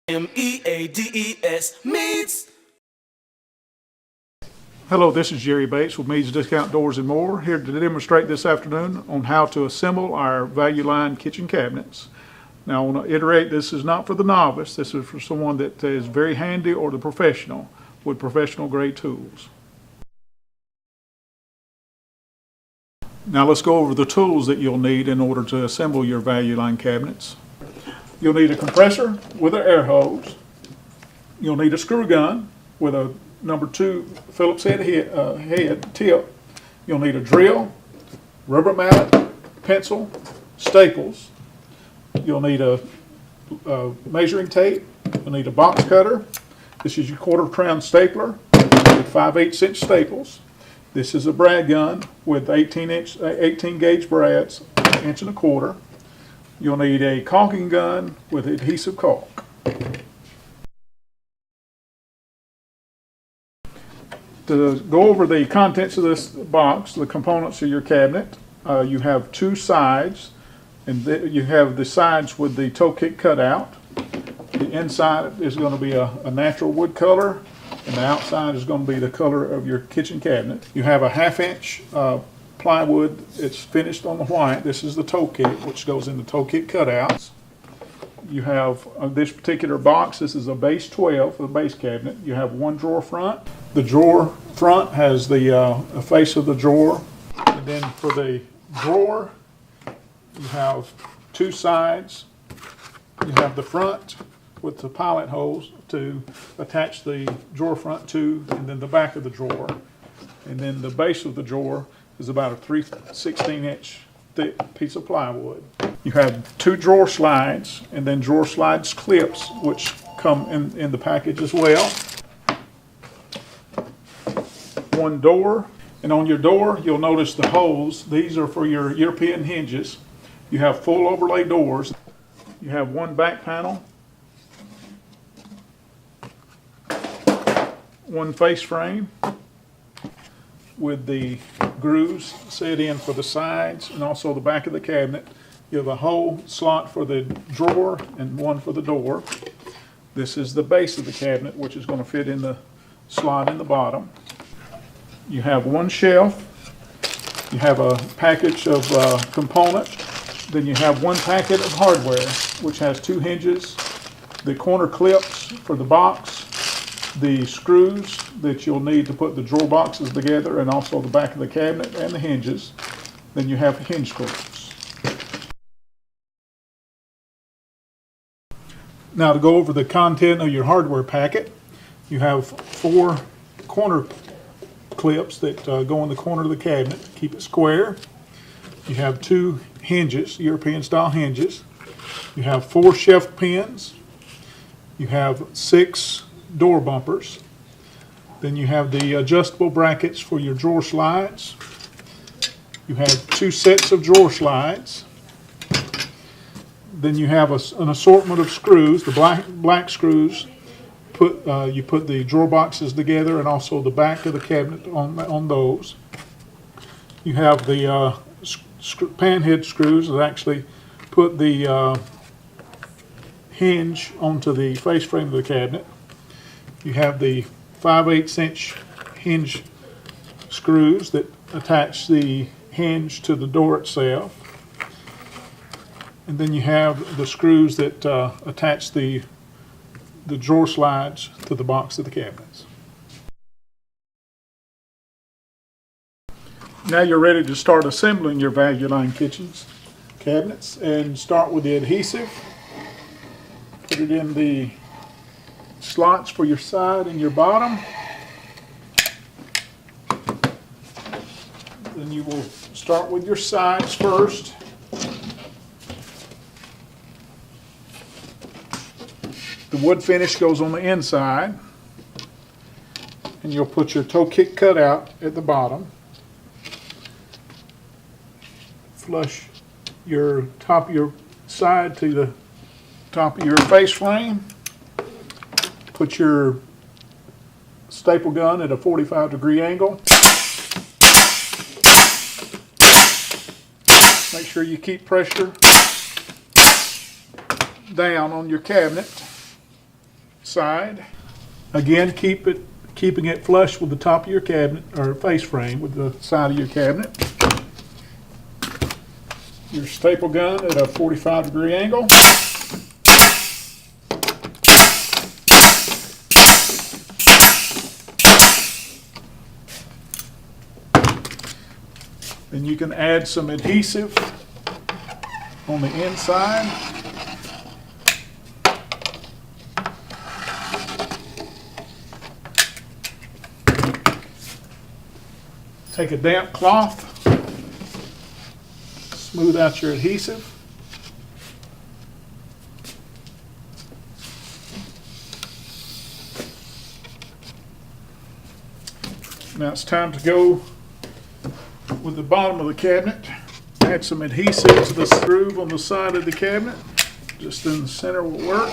Meades, Meades. Hello, this is Jerry Bates with Meade's Discount Doors and More, here to demonstrate this afternoon on how to assemble our value line kitchen cabinets. Now I want to iterate, this is not for the novice, this is for someone that is very handy or the professional with professional grade tools. Now let's go over the tools that you'll need in order to assemble your value line cabinets. You'll need a compressor with an air hose. You'll need a screw gun with a number 2 Phillips head tip. You'll need a drill, rubber mallet, pencil, staples. You'll need a measuring tape. You'll need a box cutter. This is your 1/4 crown stapler with 5/8 inch staples. This is a brad gun with 18 gauge brads, 1.25 inch. You'll need a caulking gun with adhesive caulk. To go over the contents of this box, the components of your cabinet, you have 2 sides, and you have the sides with the toe kick cut out. The inside is going to be a natural wood color, and the outside is going to be the color of your kitchen cabinet. You have a 1/2 inch plywood. It's finished on the white. This is the toe kick, which goes in the toe kick cutouts. You have this particular box. This is a base 12 for the base cabinet. You have 1 drawer front. The drawer front has the face of the drawer, and then for the drawer, you have 2 sides. You have the front with the pilot holes to attach the drawer front to, and then the back of the drawer, and then the base of the drawer is about a 3/16 inch thick piece of plywood. You have 2 drawer slides, and then drawer slides clips, which come in the package as well. 1 door, and on your door you'll notice the holes. These are for your European hinges. You have full overlay doors. You have 1 back panel, 1 face frame with the grooves set in for the sides and also the back of the cabinet. You have a hole slot for the drawer and 1 for the door. This is the base of the cabinet, which is going to fit in the slot in the bottom. You have 1 shelf. You have a package of components. Then you have 1 packet of hardware, which has 2 hinges, the corner clips for the box, the screws that you'll need to put the drawer boxes together, and also the back of the cabinet and the hinges. Then you have hinge screws. Now to go over the content of your hardware packet, you have 4 corner clips that go in the corner of the cabinet to keep it square. You have 2 hinges, European style hinges. You have 4 shelf pins. You have 6 door bumpers. Then you have the adjustable brackets for your drawer slides. You have 2 sets of drawer slides. Then you have an assortment of screws, the black screws. You put the drawer boxes together, and also the back of the cabinet on those. You have the panhead screws that actually put the hinge onto the face frame of the cabinet. You have the 5/8 inch hinge screws that attach the hinge to the door itself. And then you have the screws that attach the drawer slides to the box of the cabinets. Now you're ready to start assembling your value line cabinets, and start with the adhesive. Put it in the slots for your side and your bottom. Then you will start with your sides first. The wood finish goes on the inside, and you'll put your toe kick cutout at the bottom. Flush your top of your side to the top of your face frame. Put your staple gun at a 45-degree angle. Make sure you keep pressure down on your cabinet. side. Again, keeping it flush with the top of your cabinet, or face frame with the side of your cabinet. Your staple gun at a 45-degree angle. Then you can add some adhesive on the inside. Take a damp cloth, smooth out your adhesive. Now it's time to go with the bottom of the cabinet. Add some adhesive to the groove on the side of the cabinet. Just in the center will work.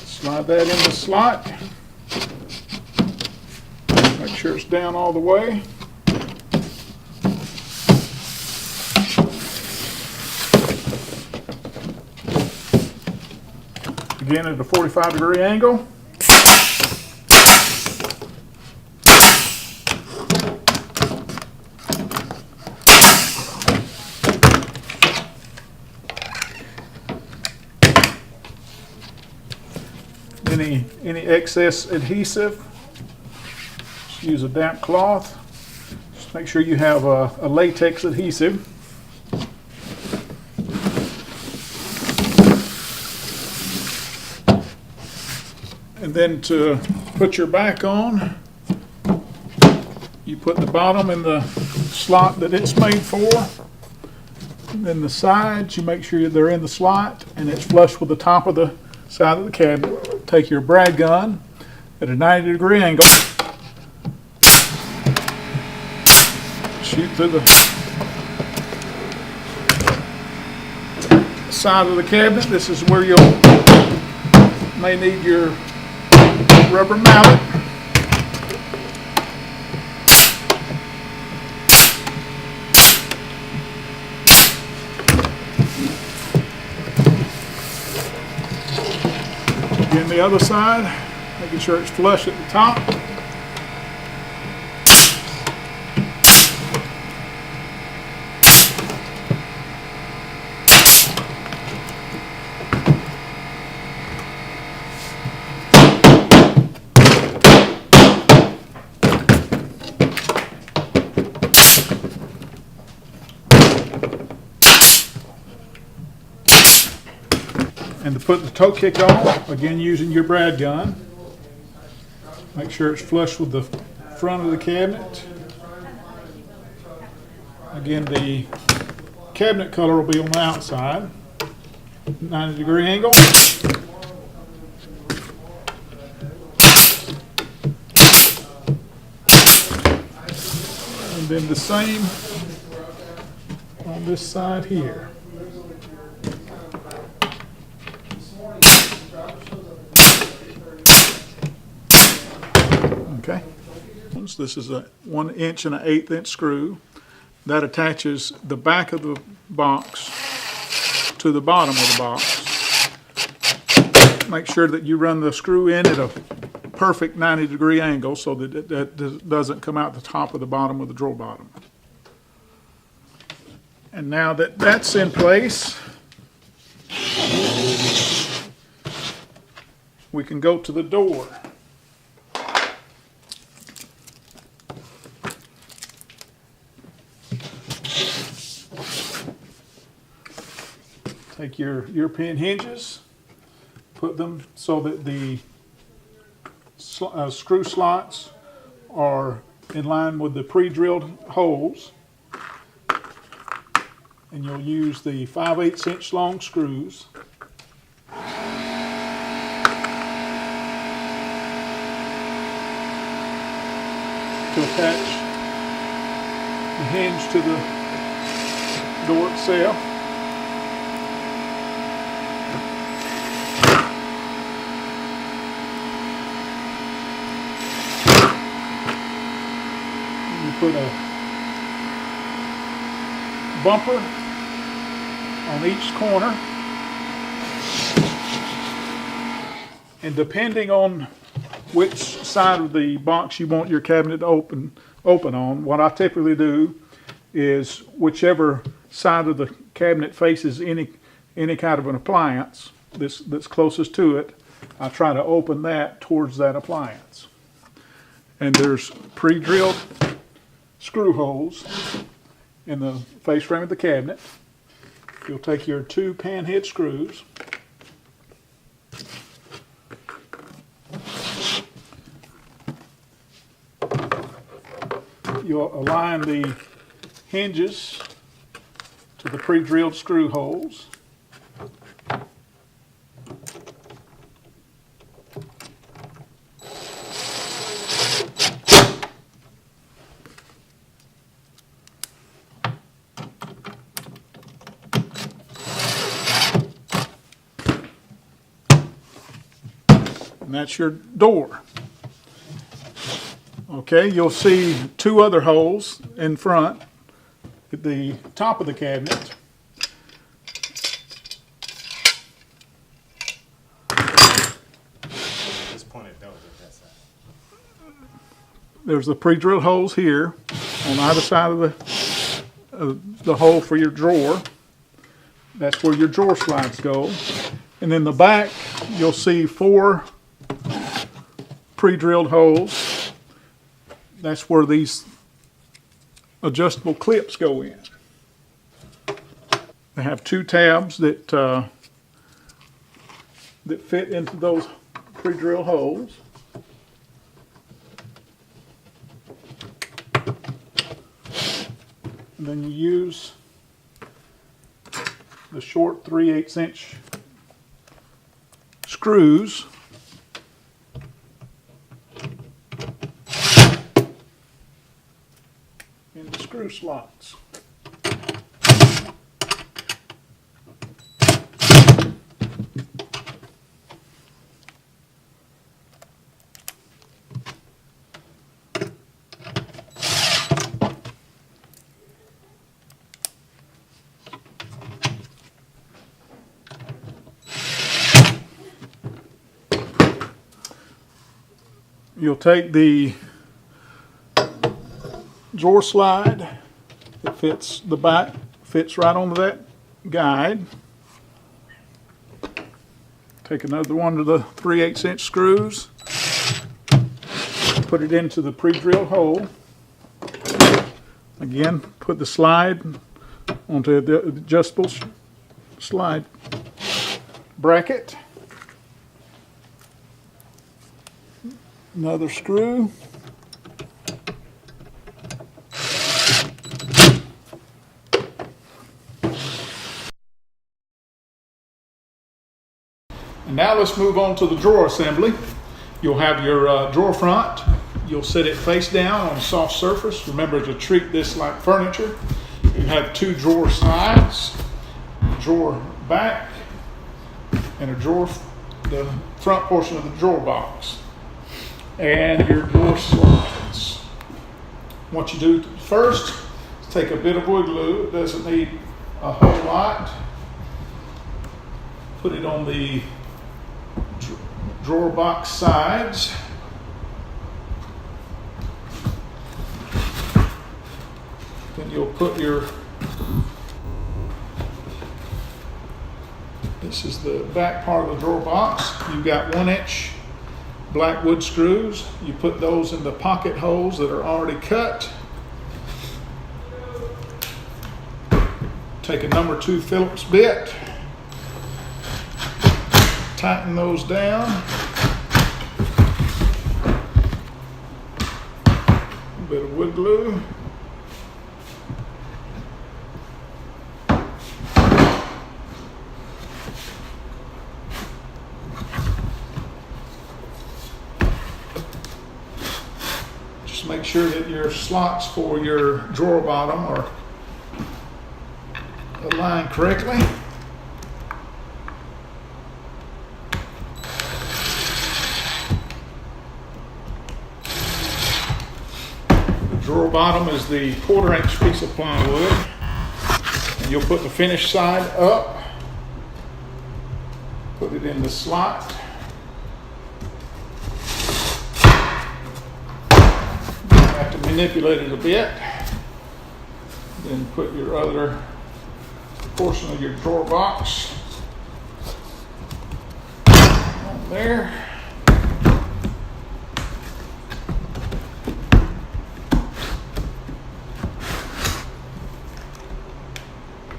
Slide that in the slot. Make sure it's down all the way. Again at a 45-degree angle. Any excess adhesive, just use a damp cloth. Just make sure you have a latex adhesive. And then to put your back on, you put the bottom in the slot that it's made for. And then the sides, you make sure they're in the slot and it's flush with the top of the side of the cabinet. Take your brad gun at a 90-degree angle. Shoot through the side of the cabinet. This is where you may need your rubber mallet. Again, the other side, making sure it's flush at the top. And to put the toe kick on, again using your brad gun, make sure it's flush with the front of the cabinet. Again, the cabinet color will be on the outside, 90-degree angle. And then the same on this side here. Okay. This is a 1 inch and an 1/8 inch screw that attaches the back of the box to the bottom of the box. Make sure that you run the screw in at a perfect 90-degree angle so that it doesn't come out the top of the bottom of the drawer bottom. And now that that's in place, we can go to the door. Take your pin hinges, put them so that the screw slots are in line with the pre-drilled holes. And you'll use the 5/8 inch long screws to attach the hinge to the door itself. You put a bumper on each corner. And depending on which side of the box you want your cabinet to open on, what I typically do is whichever side of the cabinet faces any kind of an appliance that's closest to it, I try to open that towards that appliance. And there's pre-drilled screw holes in the face frame of the cabinet. You'll take your 2 pan head screws, you'll align the hinges to the pre-drilled screw holes. And that's your door. Okay, you'll see 2 other holes in front at the top of the cabinet. Just point it down at that side. There's the pre-drilled holes here on either side of the hole for your drawer. That's where your drawer slides go. And in the back, you'll see 4 pre-drilled holes. That's where these adjustable clips go in. They have 2 tabs that fit into those pre-drilled holes. And then you use the short 3/8 inch screws into screw slots. You'll take the drawer slide that fits the back, fits right onto that guide. Take another one of the 3/8 inch screws, put it into the pre-drilled hole. Again, put the slide onto the adjustable slide bracket. Another screw. And now let's move on to the drawer assembly. You'll have your drawer front. You'll set it face down on a soft surface. Remember to treat this like furniture. You have 2 drawer sides, a drawer back, and a drawer, the front portion of the drawer box. And your drawer slides. What you do first is take a bit of wood glue. It doesn't need a whole lot. Put it on the drawer box sides. Then you'll put this is the back part of the drawer box. You've got 1 inch black wood screws. You put those in the pocket holes that are already cut. Take a number 2 Phillips bit, tighten those down. A bit of wood glue. Make sure that your slots for your drawer bottom are aligned correctly. The drawer bottom is the 1/4 inch piece of plywood, You'll put the finished side up, put it in the slot. You have to manipulate it a bit. Then put your other portion of your drawer box on there.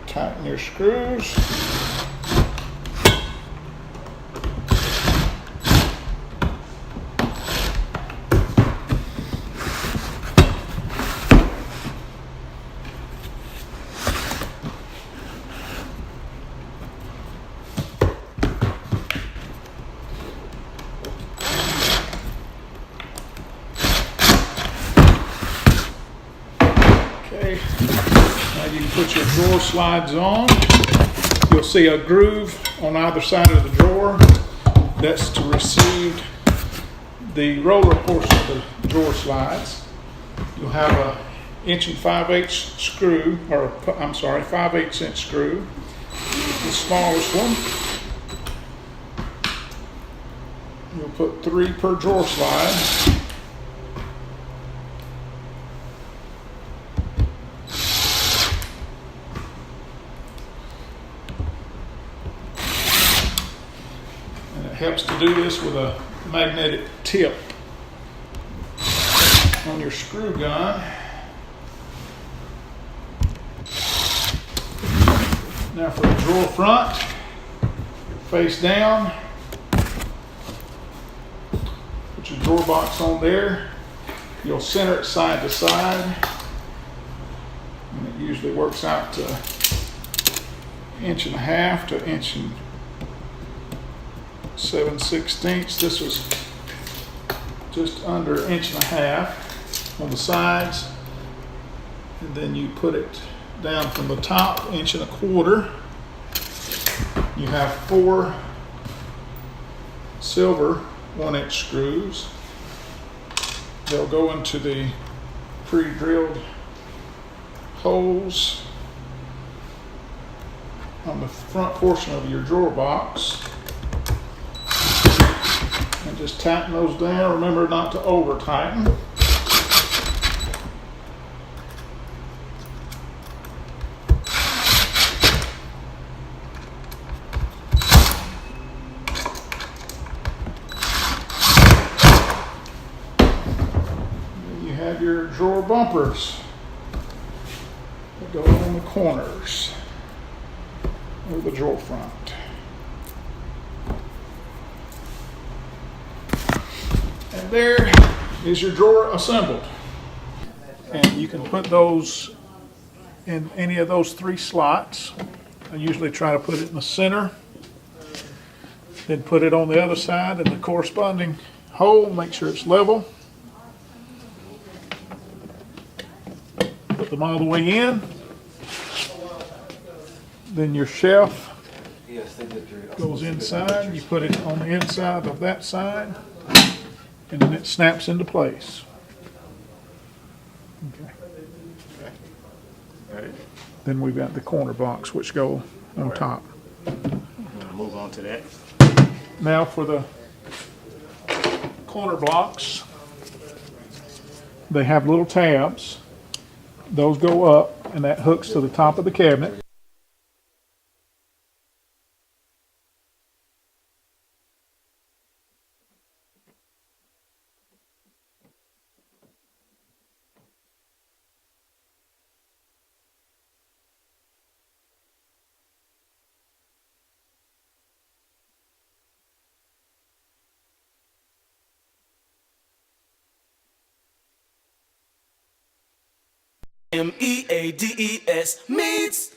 Tighten your screws. Okay, now you can put your drawer slides on. You'll see a groove on either side of the drawer. That's to receive the roller portion of the drawer slides. You'll have a 1 5/8" screw, or I'm sorry, 5/8" screw, the smallest one. You'll put 3 per drawer slide. Helps to do this with a magnetic tip on your screw gun. Now for the drawer front, face down, put your drawer box on there. You'll center it side to side, and it usually works out to 1.5 to 7/16. This was just under 1.5 on the sides, and then you put it down from the top 1.25. You have 4 silver 1" screws. They'll go into the pre-drilled holes on the front portion of your drawer box. And just tighten those down. Remember not to over tighten. Then you have your drawer bumpers that go on the corners of the drawer front. And there is your drawer assembled. And you can put those in any of those 3 slots. I usually try to put it in the center, then put it on the other side in the corresponding hole, make sure it's level. Put them all the way in. Then your shelf goes inside. You put it on the inside of that side, and then it snaps into place. Okay. Got it. Then we've got the corner box, which go on top. I'm gonna move on to that. Now for the corner blocks, they have little tabs. Those go up, and that hooks to the top of the cabinet. Meades, Meades.